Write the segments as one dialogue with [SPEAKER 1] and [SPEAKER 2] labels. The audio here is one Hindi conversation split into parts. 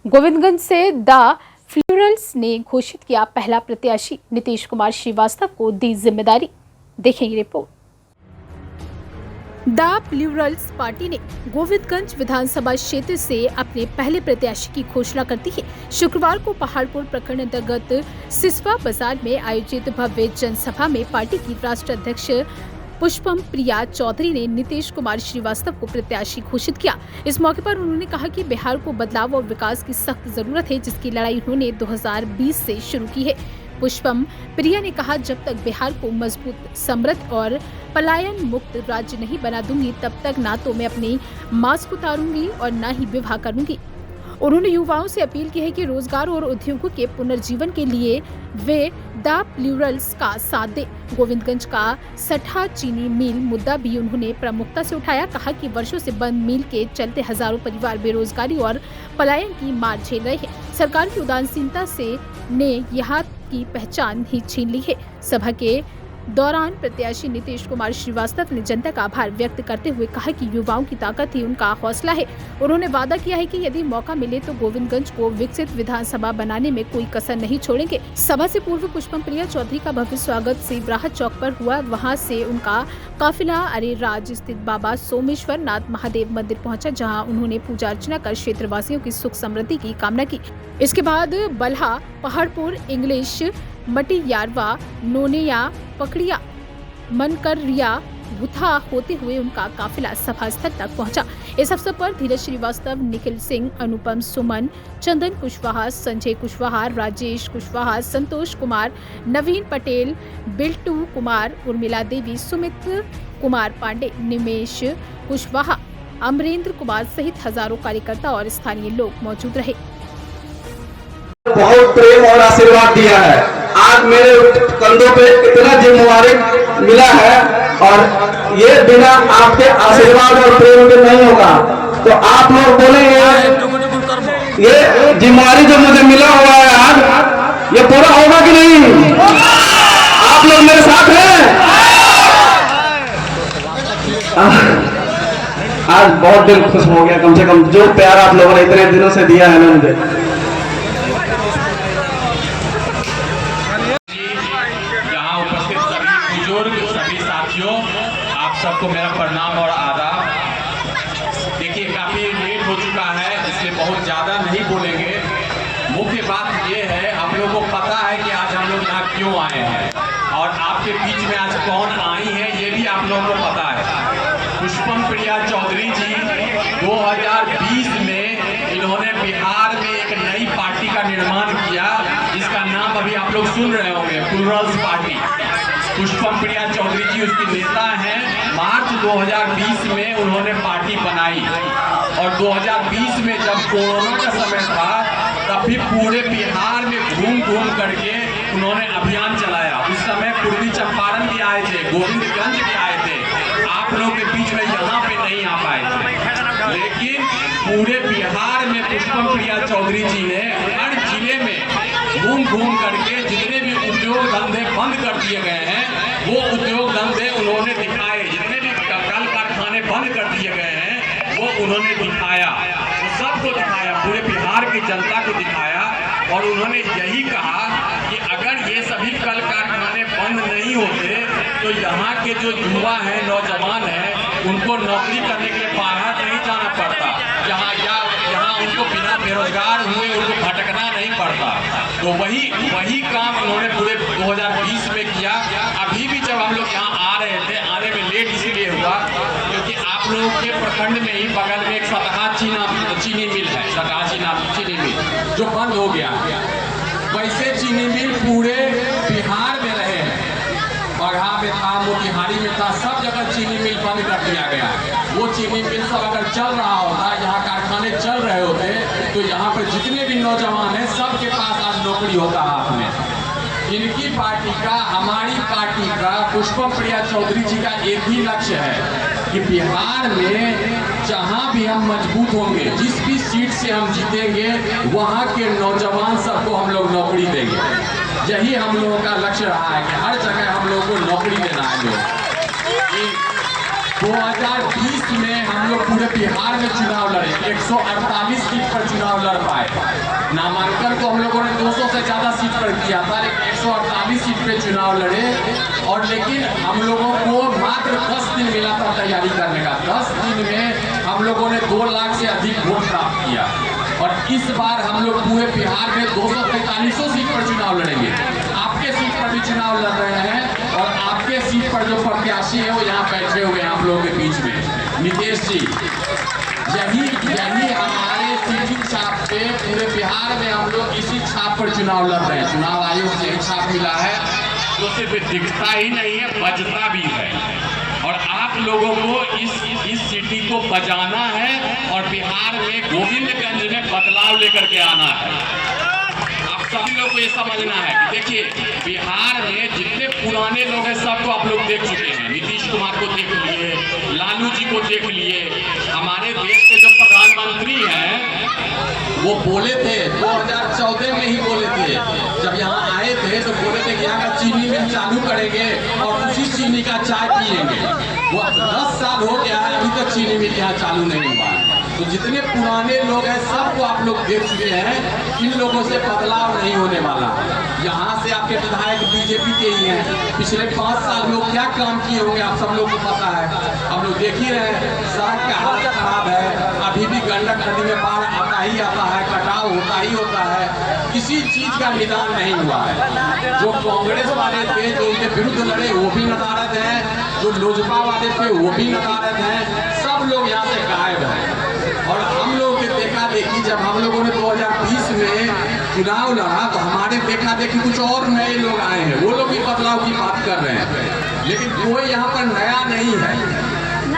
[SPEAKER 1] गोविंदगंज से द फ्लूरल्स ने घोषित किया पहला प्रत्याशी, नीतीश कुमार श्रीवास्तव को दी जिम्मेदारी। देखेंगे रिपोर्ट। द प्लूरल्स पार्टी ने गोविंदगंज विधानसभा क्षेत्र से अपने पहले प्रत्याशी की घोषणा कर दी है। शुक्रवार को पहाड़पुर प्रखंड अंतर्गत सिसवा बाजार में आयोजित भव्य जनसभा में पार्टी की राष्ट्रीय अध्यक्ष पुष्पम प्रिया चौधरी ने नीतीश कुमार श्रीवास्तव को प्रत्याशी घोषित किया। इस मौके पर उन्होंने कहा कि बिहार को बदलाव और विकास की सख्त जरूरत है, जिसकी लड़ाई उन्होंने 2020 से शुरू की है। पुष्पम प्रिया ने कहा, जब तक बिहार को मजबूत, समृद्ध और पलायन मुक्त राज्य नहीं बना दूंगी, तब तक ना तो मैं अपनी मास्क उतारूंगी और ना ही विवाह करूंगी। उन्होंने युवाओं से अपील की है कि रोजगार और उद्योगों के पुनर्जीवन के लिए वे द प्लूरल्स का साथ दें। गोविंदगंज का सठा चीनी मिल मुद्दा भी उन्होंने प्रमुखता से उठाया। कहा कि वर्षों से बंद मिल के चलते हजारों परिवार बेरोजगारी और पलायन की मार झेल रहे हैं। सरकार की उदासीनता से ने यहाँ की पहचान ही छीन ली है। सभा के दौरान प्रत्याशी नीतीश कुमार श्रीवास्तव ने जनता का आभार व्यक्त करते हुए कहा कि युवाओं की ताकत ही उनका हौसला है। उन्होंने वादा किया है कि यदि मौका मिले तो गोविंदगंज को विकसित विधानसभा बनाने में कोई कसर नहीं छोड़ेंगे। सभा से पूर्व पुष्पम प्रिया चौधरी का भव्य स्वागत सिवराह चौक पर हुआ। वहां से उनका काफिला अरेराज स्थित बाबा सोमेश्वर नाथ महादेव मंदिर पहुंचा, जहां उन्होंने पूजा अर्चना कर क्षेत्रवासियों की सुख समृद्धि की कामना की। इसके बाद बल्हा, पहाड़पुर, इंग्लिश, मटियारवा, नोनेया, पकड़िया, मनकरिया, भुथा होते हुए उनका काफिला सभा स्थल तक पहुंचा। इस अवसर पर धीरज श्रीवास्तव, निखिल सिंह, अनुपम सुमन, चंदन कुशवाहा, संजय कुशवाहा, राजेश कुशवाहा, संतोष कुमार, नवीन पटेल, बिल्टू कुमार, उर्मिला देवी, सुमित कुमार पांडे, निमेश कुशवाहा, अमरेंद्र कुमार सहित हजारों कार्यकर्ता और स्थानीय लोग मौजूद रहे।
[SPEAKER 2] बहुत प्रेम और आशीर्वाद दिया है। आज मेरे कंधों पे इतना जिम्मेवारी मिला है और ये बिना आपके आशीर्वाद और प्रेम के नहीं होगा। तो आप लोग बोलेंगे ये जिम्मेवारी जो मुझे मिला हुआ है आज, ये पूरा होगा कि नहीं? आप लोग मेरे साथ हैं? आज बहुत दिल खुश हो गया, कम से कम जो प्यार आप लोगों ने इतने दिनों से दिया है ना मुझे।
[SPEAKER 3] सभी साथियों, आप सबको मेरा प्रणाम और आदाब। देखिए, काफी लेट हो चुका है, इसलिए बहुत ज्यादा नहीं बोलेंगे। मुख्य बात ये है, आप लोगों को पता है कि आज हम लोग यहाँ क्यों आए हैं और आपके बीच में आज कौन आई है ये भी आप लोगों को पता है। पुष्पम प्रिया चौधरी जी 2020 में इन्होंने बिहार में एक नई पार्टी का निर्माण किया, जिसका नाम अभी आप लोग सुन रहे होंगे, प्लूरल्स पार्टी। पुष्पम प्रिया चौधरी जी उसकी नेता हैं। मार्च 2020 में उन्होंने पार्टी बनाई और 2020 में जब कोरोना का समय था, तब भी पूरे बिहार में घूम घूम करके उन्होंने अभियान चलाया। उस समय पूर्वी चंपारण भी आए थे, गोविंदगंज भी आए थे, आप लोग के बीच में यहाँ पे नहीं आ पाए थे। लेकिन पूरे बिहार में पुष्पम प्रिया चौधरी जी ने हर जिले में घूम घूम करके जितने भी उद्योग धंधे बंद कर दिए गए हैं, वो उद्योग धंधे उन्होंने दिखाए। जितने भी कल कारखाने बंद कर दिए गए हैं, वो उन्होंने दिखाया, वो सबको दिखाया, पूरे बिहार की जनता को दिखाया। और उन्होंने यही कहा कि अगर ये सभी कल कारखाने बंद नहीं होते तो यहाँ के जो युवा हैं, नौजवान हैं, उनको नौकरी करने के लिए बाहर नहीं जाना पड़ता, यहाँ उनको बिना बेरोजगार हुए उनको भटकना नहीं पड़ता। तो वही काम उन्होंने पूरे 2020 में किया। अभी भी जब हम लोग यहाँ आ रहे थे, आने में लेट इसीलिए हुआ क्योंकि आप लोगों के प्रखंड में ही बगल में एक सतहा चीनी मिल है, सतहा चीनी मिल जो बंद हो गया। वैसे चीनी मिल पूरे बिहार में रहे हैं, बगहा में था, मोतिहारी में था, सब जगह चीनी मिल बंद कर दिया गया। वो चीनी मिल सब अगर चल रहा होता, यहाँ कारखाने चल रहे होते, तो यहाँ पर जितने भी नौजवान हैं सबके पास आज नौकरी होता हाथ में। इनकी पार्टी का, हमारी पार्टी का, पुष्पम प्रिया चौधरी जी का एक ही लक्ष्य है कि बिहार में जहाँ भी हम मजबूत होंगे, जिस भी सीट से हम जीतेंगे, वहाँ के नौजवान सबको हम लोग नौकरी देंगे। यही हम लोगों का लक्ष्य रहा है कि हर जगह हम लोगों को नौकरी देना है। 2020 में हम लोग पूरे बिहार में चुनाव लड़े, 148 सीट पर चुनाव लड़ पाए। नामांकन को हम लोगों ने 200 से ज़्यादा सीट पर किया था, लेकिन 148 सीट पे चुनाव लड़े। और लेकिन हम लोगों को मात्र 10 दिन मिला था तैयारी करने का। 10 दिन में हम लोगों ने 2 लाख से अधिक वोट प्राप्त किया। और इस बार हम लोग पूरे बिहार में 243 सीट पर चुनाव लड़ेंगे। आपके सीट पर भी चुनाव लड़ रहे हैं और आपके सीट पर जो प्रत्याशी है वो यहाँ बैठे हुए हैं आप लोगों के बीच में, नीतीश जी। यही हमारे सीधी छाप पे पूरे बिहार में हम लोग इसी छाप पर चुनाव लड़ रहे हैं। चुनाव आयोग से यही छाप मिला है, जो सिर्फ दिखता ही नहीं है, बजता भी है। और आप लोगों को इस सिटी को बजाना है और बिहार में गोविंदगंज में बदलाव लेकर के आना है। आप सभी लोग को ये समझना है कि देखिए, बिहार में जितने पुराने लोग हैं सबको आप लोग देख चुके हैं। नीतीश कुमार को देख लिए, लालू जी को देख लिए। हमारे देश के जो प्रधानमंत्री हैं वो बोले थे 2014 में ही बोले थे, जब यहाँ आए थे तो बोले थे कि यहाँ का चीनी मिल चालू करेंगे और उसी चीनी का चाय पिएंगे। वो 10 साल हो गया है, अभी तक चीनी मिल यहाँ चालू नहीं हुआ। तो जितने पुराने लोग हैं सबको आप लोग देख चुके हैं, इन लोगों से बदलाव नहीं होने वाला। यहाँ से आपके विधायक बीजेपी के ही हैं। पिछले 5 साल में वो क्या काम किए होंगे आप सब लोग को पता है। हम लोग देख ही रहे हैं, सड़क का हालत खराब है, अभी भी गंडक नदी में बाढ़ आता ही आता है, कटाव होता ही होता है, किसी चीज का निदान नहीं हुआ है। जो कांग्रेस वाले थे जो उनके विरुद्ध लड़े वो भी नदारद हैं, जो लोजपा वाले थे वो भी नदारद हैं, सब लोग यहाँ से गायब हैं। और हम लोगों के देखा देखी, जब हम लोगों ने 2020 में चुनाव लड़ा तो हमारे देखा देखी कुछ और नए लोग आए हैं, वो लोग भी बदलाव की बात कर रहे हैं, लेकिन कोई यहाँ पर नया नहीं है।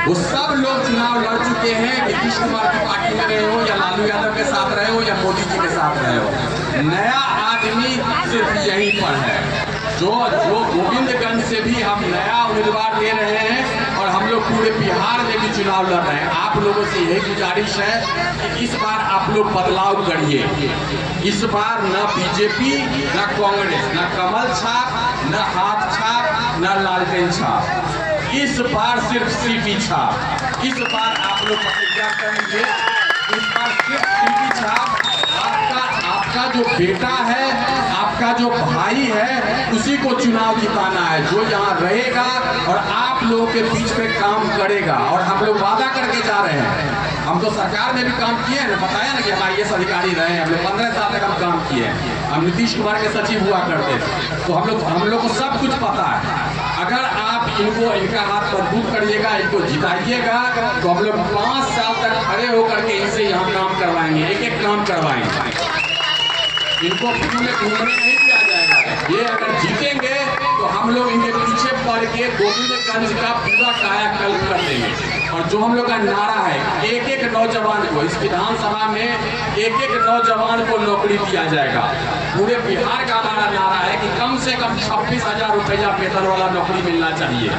[SPEAKER 3] वो सब लोग चुनाव लड़ चुके हैं, नीतीश कुमार की पार्टी में रहे हो या लालू यादव के साथ रहे हो या मोदी जी के साथ रहे हो। नया आदमी सिर्फ यहीं पर है। जो गोविंदगंज से भी हम नया उम्मीदवार दे रहे हैं और हम लोग पूरे बिहार में भी चुनाव लड़ रहे हैं। आप लोगों से यही गुजारिश है कि इस बार आप लोग बदलाव करिए। इस बार न बीजेपी, न कांग्रेस, न कमल छाप, न हाथ छाप, न लालटेन छाप। इस बार सिर्फ सीटी छाप। इस बार आप लोग प्रतिज्ञा करेंगे, इस बार सिर्फ सीटी छाप। आपका जो बेटा है, आपका जो भाई है, उसी को चुनाव जिताना है, जो यहाँ रहेगा और आप लोगों के बीच में काम करेगा। और हम लोग वादा करके जा रहे हैं, हम तो सरकार में भी काम किए हैं ना, बताया ना कि हम IAS अधिकारी रहे हैं, हमने 15 साल तक हम काम किए हैं। हम नीतीश कुमार के सचिव हुआ करते थे, तो हम लोग को सब कुछ पता है। अगर आप इनका हाथ मजबूत करिएगा, इनको जिताइएगा, तो हम लोग 5 साल तक खड़े होकर के इनसे यहाँ काम करवाएंगे, एक एक काम करवाएंगे। इनको पूरे घूमने नहीं दिया जाएगा। ये अगर जीतेंगे तो हम लोग इनके पीछे पड़ के गोविंदगंज का पूरा कायाकल्प कर देंगे। और जो हम लोग का नारा है, एक एक नौजवान को, इस विधानसभा में एक एक नौजवान को नौकरी दिया जाएगा। पूरे बिहार का हमारा नारा है कि कम से कम 26,000 रुपया वेतन वाला नौकरी मिलना चाहिए,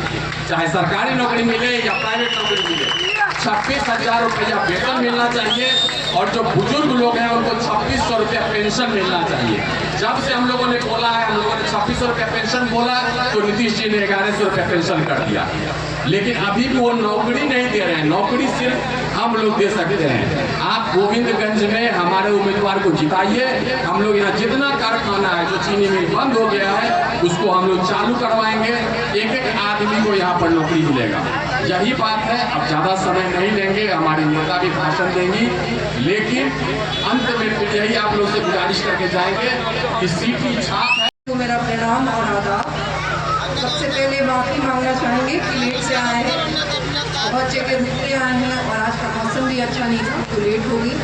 [SPEAKER 3] चाहे सरकारी नौकरी मिले या प्राइवेट नौकरी मिले। 26,000 रुपया वेतन मिलना चाहिए और जो बुजुर्ग लोग हैं उनको 2600 रुपया पेंशन मिलना चाहिए। जब से हम लोगों ने बोला है, हम लोगों ने 2600 रुपया पेंशन बोला तो नीतीश जी ने 1100 रुपया पेंशन कर दिया, लेकिन अभी भी वो नौकरी नहीं दे रहे हैं। नौकरी सिर्फ हम लोग दे सकते हैं। आप गोविंदगंज में हमारे उम्मीदवार को जिताइए। हम लोग यहाँ जितना कारखाना है जो चीनी मिल बंद हो गया है उसको हम लोग चालू करवाएंगे, एक एक आदमी को यहाँ पर नौकरी मिलेगा। यही बात है। अब ज़्यादा समय नहीं लेंगे, हमारी नेता भी भाषण देंगी, लेकिन अंत में यही आप लोग से गुजारिश करके जाएंगे कि सीटी छाप है।
[SPEAKER 4] तो मेरा प्रणाम और आदाब। सबसे पहले माफ़ी मांगना चाहेंगे कि लेट से आए हैं, बहुत जगह रुकते आए हैं और आज का मौसम भी अच्छा नहीं था तो लेट हो गई।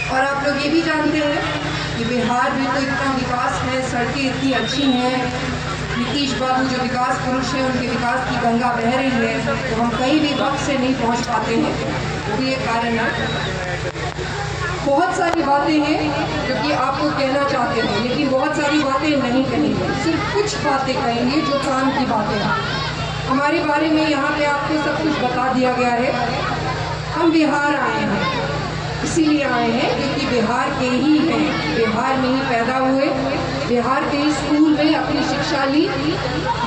[SPEAKER 4] और आप लोग ये भी जानते हैं कि बिहार में तो इतना विकास है, सड़कें इतनी अच्छी हैं, नीतीश बाबू जो विकास पुरुष हैं उनके विकास की गंगा बह रही है, तो हम कहीं भी वक्त से नहीं पहुंच पाते हैं। वो भी एक कारण है। बहुत सारी बातें हैं जो कि आपको कहना चाहते हैं, लेकिन बहुत सारी बातें नहीं कहेंगे, सिर्फ कुछ बातें कहेंगे जो काम की बातें हैं। हमारे बारे में यहाँ पे आपको सब कुछ बता दिया गया है। हम बिहार आए हैं, इसीलिए आए हैं क्योंकि बिहार के ही हैं, बिहार में ही पैदा हुए, बिहार के ही स्कूल में अपनी शिक्षा ली,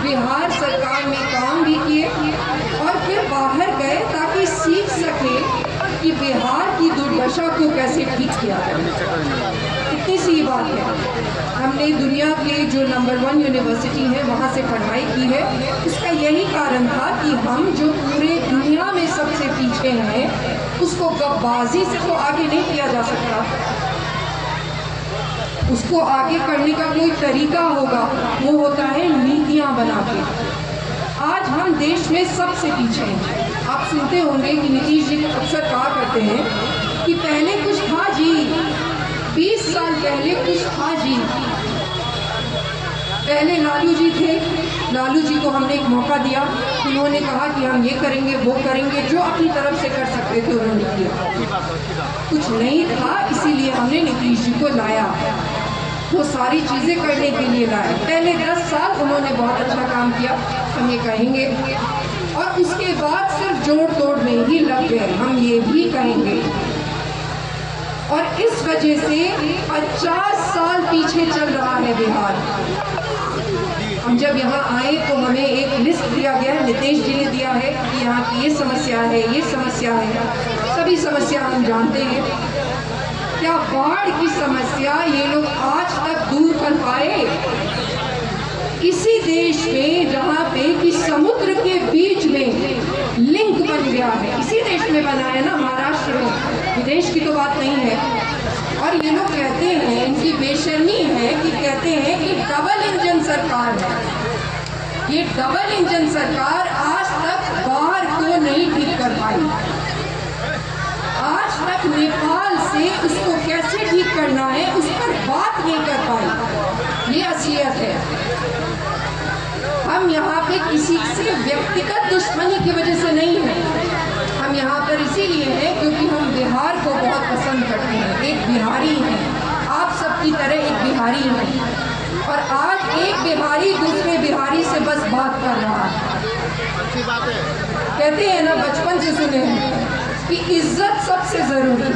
[SPEAKER 4] बिहार सरकार में काम भी किए और फिर बाहर गए ताकि सीख सकें बिहार की दुर्दशा को कैसे ठीक किया जाए। इतनी सी बात है। हमने दुनिया के जो नंबर 1 यूनिवर्सिटी है वहाँ से पढ़ाई की है। इसका यही कारण था कि हम जो पूरे दुनिया में सबसे पीछे हैं उसको गपबाजी से तो आगे नहीं किया जा सकता। उसको आगे करने का कोई तरीका होगा, वो होता है नीतियाँ बना के। आज हम देश में सबसे पीछे हैं। आप सुनते होंगे कि नीतीश जी अक्सर कहा करते हैं कि पहले कुछ था जी, 20 साल पहले कुछ था जी। पहले लालू जी थे, लालू जी को हमने एक मौका दिया, उन्होंने कहा कि हम ये करेंगे वो करेंगे, जो अपनी तरफ से कर सकते थे उन्होंने किया। कुछ नहीं था इसीलिए हमने नीतीश जी को लाया, वो सारी चीज़ें करने के लिए लाया। पहले 10 साल उन्होंने बहुत अच्छा काम किया, हम ये कहेंगे, और उसके बाद सिर्फ जोड़ तोड़ में ही लग गए, हम ये भी कहेंगे। और इस वजह से 50 साल पीछे चल रहा है बिहार। हम जब यहाँ आए तो हमें एक लिस्ट दिया गया है, नीतीश जी ने दिया है कि यहाँ की ये समस्या है, ये समस्या है, सभी समस्या हम जानते हैं। क्या बाढ़ की समस्या ये लोग आज तक दूर कर पाए? इसी देश में जहाँ पे कि समुद्र के बीच में लिंक बन गया है, इसी देश में बना है ना, महाराष्ट्र में, विदेश की तो बात नहीं है। और ये लोग कहते हैं, इनकी बेशर्मी है कि कहते हैं कि डबल इंजन सरकार है। ये डबल इंजन सरकार आज तक बाढ़ को नहीं ठीक कर पाई। आज तक नेपाल से उसको कैसे ठीक करना है उस पर बात नहीं कर पाई। ये असलियत है। हम यहाँ पे किसी से व्यक्तिगत दुश्मनी की वजह से नहीं है, हम यहाँ पर इसीलिए हैं क्योंकि हम बिहार को बहुत पसंद करते हैं, एक बिहारी हैं, आप सबकी तरह एक बिहारी हैं। और आज एक बिहारी दूसरे बिहारी से बस बात कर रहा है। कहते हैं ना, बचपन से सुने हैं कि इज्जत सबसे ज़रूरी,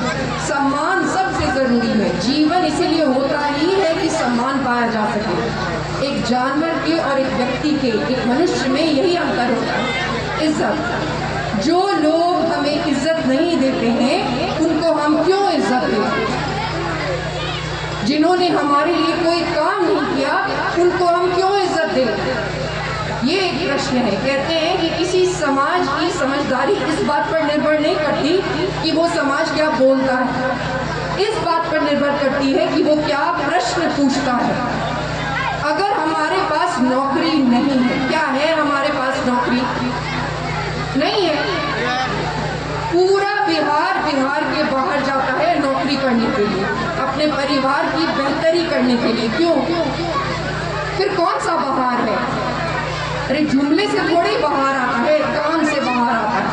[SPEAKER 4] सम्मान सबसे ज़रूरी है। जीवन इसीलिए होता ही है कि सम्मान पाया जा सके। एक जानवर के और एक व्यक्ति के, एक मनुष्य में यही अंतर होता है, इज्जत। जो लोग हमें इज्जत नहीं देते हैं उनको हम क्यों इज्जत दें? जिन्होंने हमारे लिए कोई काम नहीं किया उनको हम क्यों इज्जत दें? ये एक प्रश्न है। कहते हैं कि किसी समाज की समझदारी इस बात पर निर्भर नहीं करती कि वो समाज क्या बोलता है, इस बात पर निर्भर करती है कि वो क्या प्रश्न पूछता है। अगर हमारे पास नौकरी नहीं है, क्या है हमारे पास नौकरी? नहीं है। पूरा बिहार के बाहर जाता है नौकरी करने के लिए, अपने परिवार की बेहतरी करने के लिए। क्यों? फिर कौन सा बाहर है? अरे जुमले से थोड़ी बाहर आता है, काम से बाहर आता है।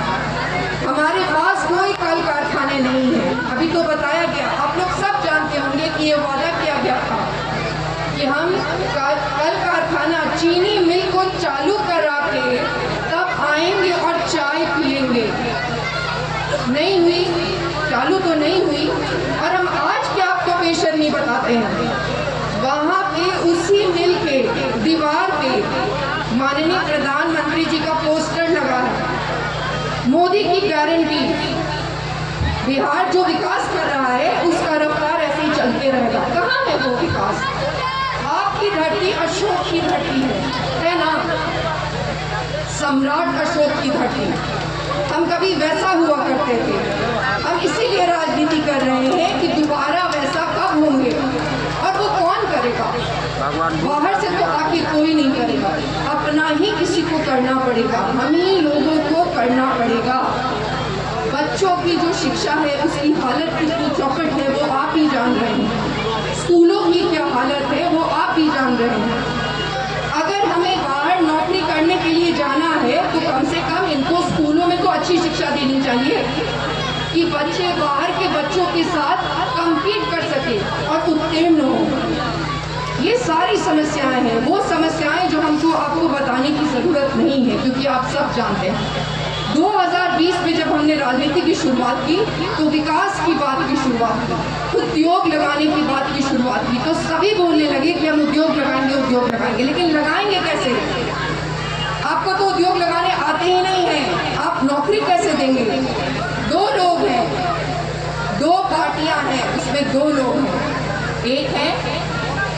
[SPEAKER 4] हमारे पास कोई कल कारखाने नहीं है। अभी तो बताया गया, आप लोग सब जानते होंगे कि ये वादा किया गया था कि हम कल कारखाना चीनी मिल को चालू करा के तब आएंगे और चाय पिएंगे। नहीं हुई, चालू तो नहीं हुई। और हम आज क्या आपको बेशर्मी बताते हैं, वहाँ पे उसी मिल के दीवार पे माननीय प्रधानमंत्री जी का पोस्टर लगा है, मोदी की गारंटी। बिहार जो विकास कर रहा है उसका रफ्तार ऐसे ही चलते रहेगा। कहाँ है वो विकास? आपकी धरती अशोक की धरती है ना, सम्राट अशोक की धरती। हम कभी वैसा हुआ करते थे, हम इसीलिए राजनीति कर रहे हैं कि दोबारा वैसा कब होंगे, और वो कौन करेगा? बाहर से तो आके कोई नहीं करेगा, अपना ही किसी को करना पड़ेगा, हम ही लोगों को करना पड़ेगा। बच्चों की जो शिक्षा है उसकी हालत कितनी चौपट है वो आप ही जान रहे हैं, स्कूलों की क्या हालत है वो आप ही जान रहे हैं। अगर हमें बाहर नौकरी करने के लिए जाना है तो कम से कम इनको स्कूलों में तो अच्छी शिक्षा देनी चाहिए कि बच्चे बाहर के बच्चों के साथ कम्पीट कर सके और उत्तीर्ण हो। ये सारी समस्याएं हैं, वो समस्याएं जो हमको आपको बताने की ज़रूरत नहीं है क्योंकि आप सब जानते हैं। 2020 में जब हमने राजनीति की शुरुआत की तो विकास की बात की शुरुआत की, उद्योग लगाने की बात की शुरुआत की, तो सभी बोलने लगे कि हम उद्योग लगाएंगे, लेकिन लगाएंगे कैसे? आपको तो उद्योग लगाने आते ही नहीं है, आप नौकरी कैसे देंगे? 2 लोग हैं, दो पार्टियां हैं, उसमें दो लोग हैं। एक है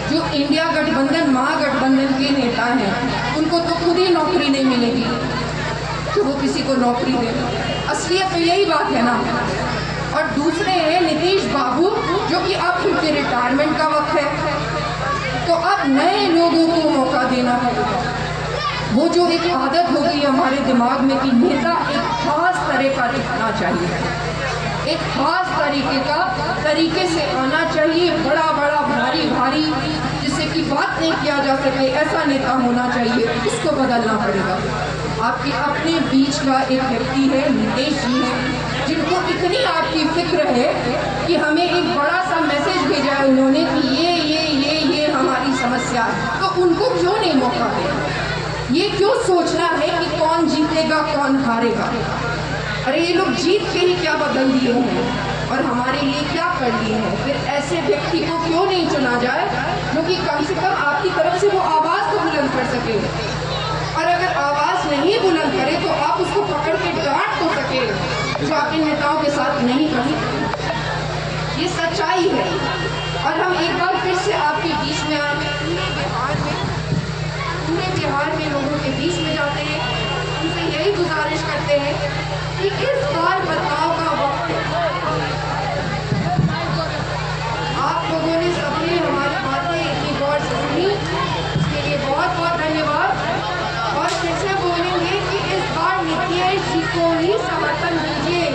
[SPEAKER 4] जो इंडिया गठबंधन महागठबंधन के नेता हैं, उनको तो खुद ही नौकरी नहीं मिलेगी तो वो किसी को नौकरी दे। असलियत तो यही बात है ना। और दूसरे हैं नीतीश बाबू, जो कि अब उनके रिटायरमेंट का वक्त है, तो अब नए लोगों को मौका देना पड़ेगा। वो जो एक आदत हो गई हमारे दिमाग में कि नेता एक खास तरह का दिखना चाहिए, एक खास तरीके से आना चाहिए, बड़ा बड़ा भारी भारी, जिससे कि बात नहीं किया जा सके, ऐसा नेता होना चाहिए। इसको बदलना पड़ेगा। आपके अपने बीच का एक व्यक्ति है, नीतीश जी हैं, जिनको इतनी आपकी फिक्र है कि हमें एक बड़ा सा मैसेज भेजा है उन्होंने कि ये हमारी समस्या है, तो उनको क्यों नहीं मौका दें? ये क्यों सोचना है कि कौन जीतेगा कौन हारेगा? अरे ये लोग जीत के ही क्या बदल दिए हैं और हमारे लिए क्या कर लिए हैं? फिर ऐसे व्यक्ति को क्यों नहीं चुना जाए जो कि कम से कम आपकी तरफ से वो आवाज़ तो बुलंद कर सके, और अगर आवाज़ नहीं बुलंद करे तो आप उसको पकड़ के डांट तो सके, जो आपके नेताओं के साथ नहीं कर सकते। ये सच्चाई है। और हम एक बार फिर से आपके बीच में आए, पूरे बिहार में लोगों के बीच में जाते हैं, उनसे यही गुजारिश करते हैं कि इस बार बदलाव का वक्त है। आप लोगों ने सबने हमारी बातें इतनी गौर से सुनी, इसके लिए बहुत बहुत धन्यवाद। और फिर से बोलेंगे कि इस बार नीतीश जी को ही समर्थन दीजिए।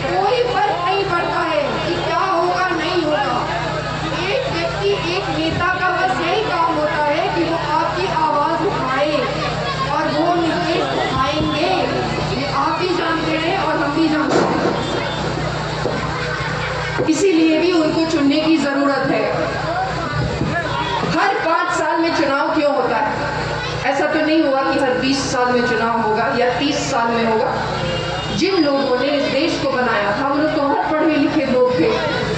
[SPEAKER 4] कोई फर्क नहीं पड़ता है कि क्या होगा नहीं होगा। एक व्यक्ति, एक नेता का बस यही काम होता है कि वो आपकी आवाज़ उठाए, और वो नीतीश उठाएंगे, ये आप भी जानते हैं और हम भी जानते हैं। इसीलिए भी उनको चुनने की ज़रूरत है। हर 5 साल में चुनाव क्यों होता है? ऐसा तो नहीं हुआ कि हर 20 साल में चुनाव होगा या 30 साल में होगा। जिन लोगों ने इस देश को बनाया था, वो लोग तो बहुत पढ़े लिखे लोग थे।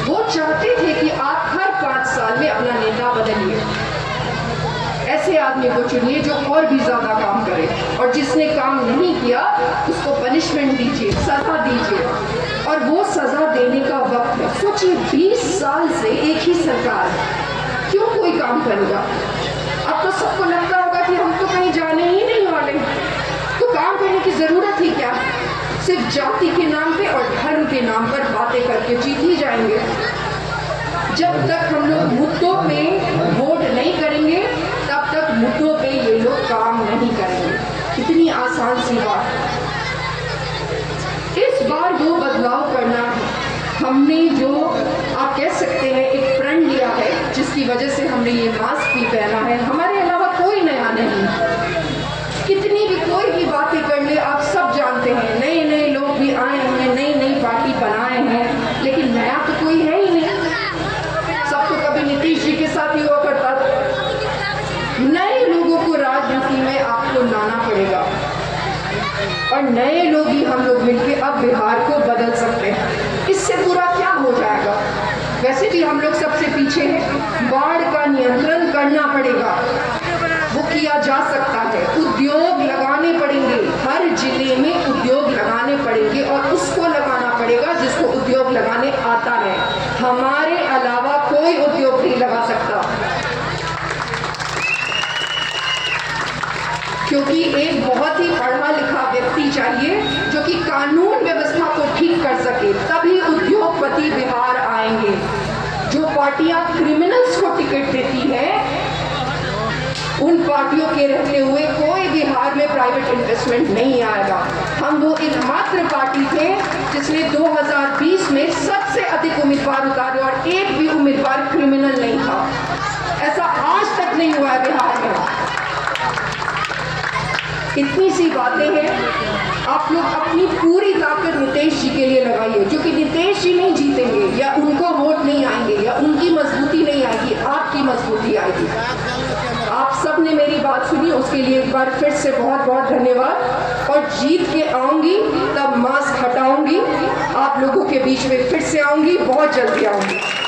[SPEAKER 4] वो चाहते थे कि आप हर 5 साल में अपना नेता बदलिए, ऐसे आदमी को चुनिए जो और भी ज़्यादा काम करे, और जिसने काम नहीं किया उसको पनिशमेंट दीजिए, सज़ा दीजिए। और वो सज़ा देने का वक्त है। सोचिए 20 साल से एक ही सरकार, क्यों कोई काम करेगा? अब तो सबको लगता होगा कि हम तो कहीं जाने ही नहीं वाले, तो काम करने की ज़रूरत ही क्या? सिर्फ जाति के नाम पे और धर्म के नाम पर बातें करके जीत ही जाएंगे। जब तक हम लोग मुद्दों पे वोट नहीं करेंगे, तब तक मुद्दों पे ये लोग काम नहीं करेंगे। कितनी आसान सी बात। इस बार वो बदलाव करना है। हमने जो आप कह सकते हैं एक प्रण लिया है, जिसकी वजह से हमने ये मास्क भी पहना है। हमारे अलावा कोई नया नहीं। कितनी भी कोई भी बातें कर ले, आप सब जानते हैं, नए नए लोग भी आए हैं, नई नई पार्टी बनाए हैं, लेकिन नया तो कोई है ही नहीं। सब तो कभी नीतीश जी के साथ ही हुआ करता था। नए लोगों को राजनीति में आपको लाना पड़ेगा, और नए लोग ही हम लोग मिलकर अब बिहार को बदल सकते हैं। इससे पूरा क्या हो जाएगा? वैसे भी हम लोग सबसे पीछे हैं। बाढ़ का नियंत्रण करना पड़ेगा, वो किया जा सकता है। उद्योग लगाने पड़ेंगे, हर जिले में उद्योग लगाने पड़ेंगे, और उसको लगाना पड़ेगा जिसको उद्योग लगाने आता है। हमारे अलावा कोई उद्योग नहीं लगा सकता, क्योंकि एक बहुत ही पढ़ा लिखा व्यक्ति चाहिए जो कि कानून व्यवस्था को ठीक कर सके, तभी उद्योगपति बिहार आएंगे। जो पार्टियां क्रिमिनल्स को टिकट देती हैं, उन पार्टियों के रहते हुए कोई बिहार में प्राइवेट इन्वेस्टमेंट नहीं आएगा। हम वो एकमात्र पार्टी थे जिसने 2020 में सबसे अधिक उम्मीदवार उतारे, और एक भी उम्मीदवार क्रिमिनल नहीं था। ऐसा आज तक नहीं हुआ है बिहार में। इतनी सी बातें हैं। आप लोग अपनी पूरी ताकत नीतीश जी के लिए लगाइए, जो कि नीतीश जी नहीं जीतेंगे, या उनको वोट नहीं आएंगे, या उनकी मजबूती नहीं आएगी, आपकी मजबूती आएगी। आप सब ने मेरी बात सुनी, उसके लिए एक बार फिर से बहुत बहुत धन्यवाद। और जीत के आऊँगी तब मास्क हटाऊँगी, आप लोगों के बीच में फिर से आऊँगी, बहुत जल्दी आऊँगी।